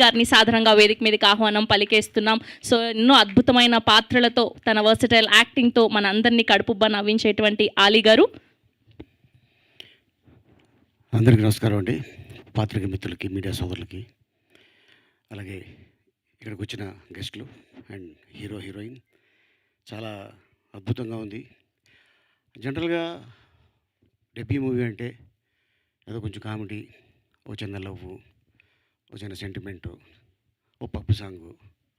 గారిని సాధారణంగా వేదిక మీదకి ఆహ్వానం పలికేస్తున్నాం. సో ఎన్నో అద్భుతమైన పాత్రలతో తన వర్సటైల్ యాక్టింగ్తో మన అందరినీ కడుపుబ్బ నవ్వించేటువంటి ఆలీ గారు. అందరికీ నమస్కారం అండి. పాత్రిక మిత్రులకి, మీడియా సోదరులకి, అలాగే ఇక్కడికి వచ్చిన గెస్టులు అండ్ హీరో హీరోయిన్ చాలా అద్భుతంగా ఉంది. జనరల్గా డెబ్యూ మూవీ అంటే ఏదో కొంచెం కామెడీ, ఓ చిన్న లవ్వు, ఓ చిన్న సెంటిమెంటు, ఓ పప్పు సాంగు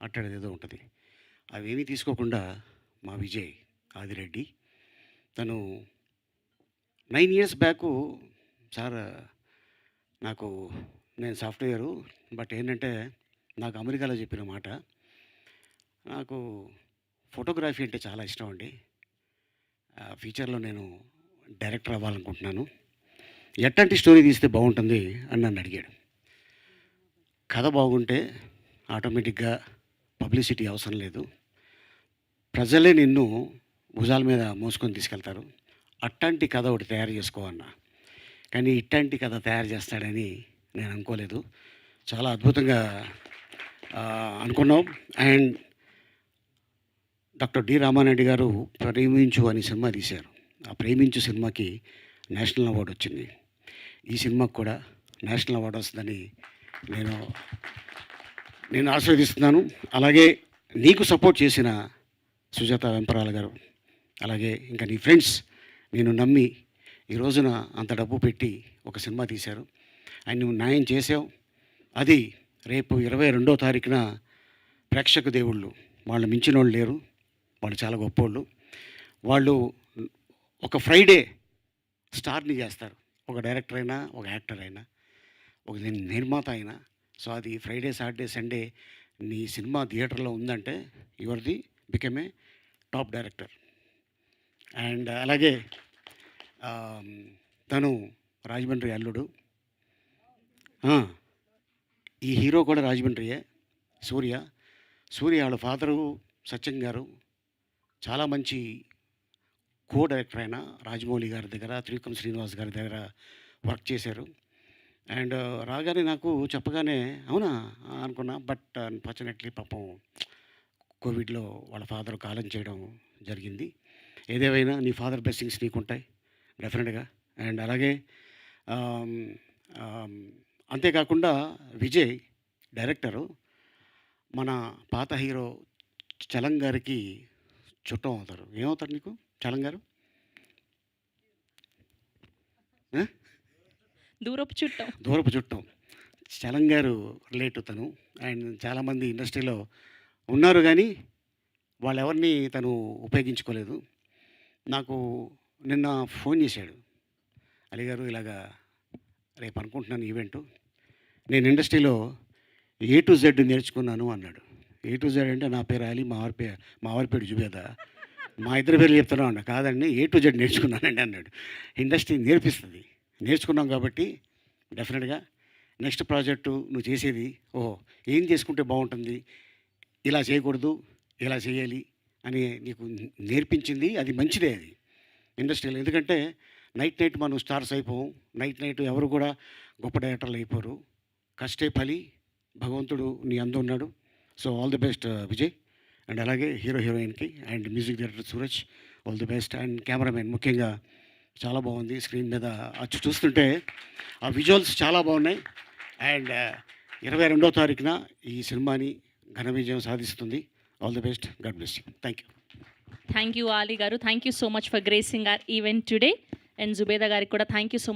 అట్టేది ఏదో ఉంటుంది. అవేమీ తీసుకోకుండా మా విజయ్ ఆదిరెడ్డి తను 9 ఇయర్స్ బ్యాకు సార్ నాకు నేను సాఫ్ట్వేరు బట్ ఏంటంటే నాకు అమెరికాలో చెప్పిన మాట, నాకు ఫోటోగ్రఫీ అంటే చాలా ఇష్టం అండి. ఫ్యూచర్లో నేను డైరెక్టర్ అవ్వాలనుకుంటున్నాను, ఎట్లాంటి స్టోరీ తీస్తే బాగుంటుంది అని నన్ను అడిగాడు. కథ బాగుంటే ఆటోమేటిక్గా పబ్లిసిటీ అవసరం లేదు, ప్రజలే నిన్ను భుజాల మీద మోసుకొని తీసుకెళ్తారు. అట్లాంటి కథ ఒకటి తయారు చేసుకోవన్నా, కానీ ఇట్లాంటి కథ తయారు చేస్తాడని నేను అనుకోలేదు. చాలా అద్భుతంగా అనుకున్నాం. అండ్ డాక్టర్ డి రామారెడ్డి గారు ప్రేమించు అని సినిమా తీశారు. ఆ ప్రేమించు సినిమాకి నేషనల్ అవార్డు వచ్చింది. ఈ సినిమాకి కూడా నేషనల్ అవార్డు వస్తుందని నేను ఆశీర్వదిస్తున్నాను. అలాగే నీకు సపోర్ట్ చేసిన సుజాత వెంపరాల గారు, అలాగే ఇంకా నీ ఫ్రెండ్స్ నేను నమ్మి ఈ రోజున అంత డబ్బు పెట్టి ఒక సినిమా తీశారు. ఆయన నువ్వు న్యాయం చేసావు. అది రేపు 22వ తారీఖున ప్రేక్షక దేవుళ్ళు, వాళ్ళు మించిన వాళ్ళు లేరు, వాళ్ళు చాలా గొప్పోళ్ళు. వాళ్ళు ఒక ఫ్రైడే స్టార్ని చేస్తారు, ఒక డైరెక్టర్ అయినా, ఒక యాక్టర్ అయినా, ఒక నిర్మాత అయినా. సో అది ఫ్రైడే, సాటర్డే, సండే నీ సినిమా థియేటర్లో ఉందంటే యువర్ది become a top director. And అలాగే తను రాజమండ్రి అల్లుడు. ఈ హీరో కూడా రాజమండ్రియే, సూర్య వాళ్ళ ఫాదరు సత్యం గారు చాలా మంచి కో డైరెక్టర్ అయిన రాజమౌళి గారి దగ్గర, త్రివిక్రమ్ శ్రీనివాస్ గారి దగ్గర వర్క్ చేశారు. అండ్ రాగానే నాకు చెప్పగానే అవునా అనుకున్నా, బట్ అన్ఫార్చునేట్లీ పాపం కోవిడ్లో వాళ్ళ ఫాదర్ కాలం చేయడం జరిగింది. ఏదేమైనా నీ ఫాదర్ బ్లెస్సింగ్స్ నీకుంటాయి డెఫినెట్గా. అండ్ అలాగే అంతేకాకుండా విజయ్ డైరెక్టరు మన పాత హీరో చలం గారికి చుట్టం అవుతారు. ఏమవుతారు నీకు చలం గారు? దూరపు చుట్టం. చలం గారు రిలేటివ్ తను. అండ్ చాలామంది ఇండస్ట్రీలో ఉన్నారు కానీ వాళ్ళెవరిని తను ఉపయోగించుకోలేదు. నాకు నిన్న ఫోన్ చేశాడు, అలీ గారు ఇలాగా రేపు అనుకుంటున్నాను ఈవెంటు, నేను ఇండస్ట్రీలో A to Z నేర్చుకున్నాను అన్నాడు. A to Z అంటే నా పేరు అలీ, మా వారి పేరు జుబేదా, మా ఇద్దరి పేర్లు చెప్తున్నావు అన్న. కాదండి, A to Z నేర్చుకున్నానండి అన్నాడు. ఇండస్ట్రీ నేర్పిస్తుంది, నేర్చుకున్నాం కాబట్టి డెఫినెట్గా నెక్స్ట్ ప్రాజెక్టు నువ్వు చేసేది ఏం చేసుకుంటే బాగుంటుంది, ఇలా చేయకూడదు, ఇలా చేయాలి అని నీకు నేర్పించింది. అది మంచిదే అది ఇండస్ట్రీలో. ఎందుకంటే నైట్ మనం స్టార్స్ అయిపోం, నైట్ ఎవరు కూడా గొప్ప డైరెక్టర్లు అయిపోరు. కష్టే ఫలి, భగవంతుడు నీ అందు ఉన్నాడు. So all the best Vijay. And అలాగే హీరో హీరోయిన్కి and music director Suraj, all the best. And cameraman ముఖ్యంగా చాలా బాగుంది. స్క్రీన్ మీద అచ్చు చూస్తుంటే ఆ విజువల్స్ చాలా బాగున్నాయి. అండ్ 22వ తారీఖున ఈ సినిమాని ఘన విజయం సాధిస్తుంది. All the best. God bless you. Thank you Ali గారు. Thank you so much for gracing our event today. And Zubeda గారికి కూడా థ్యాంక్ యూ సో మచ్.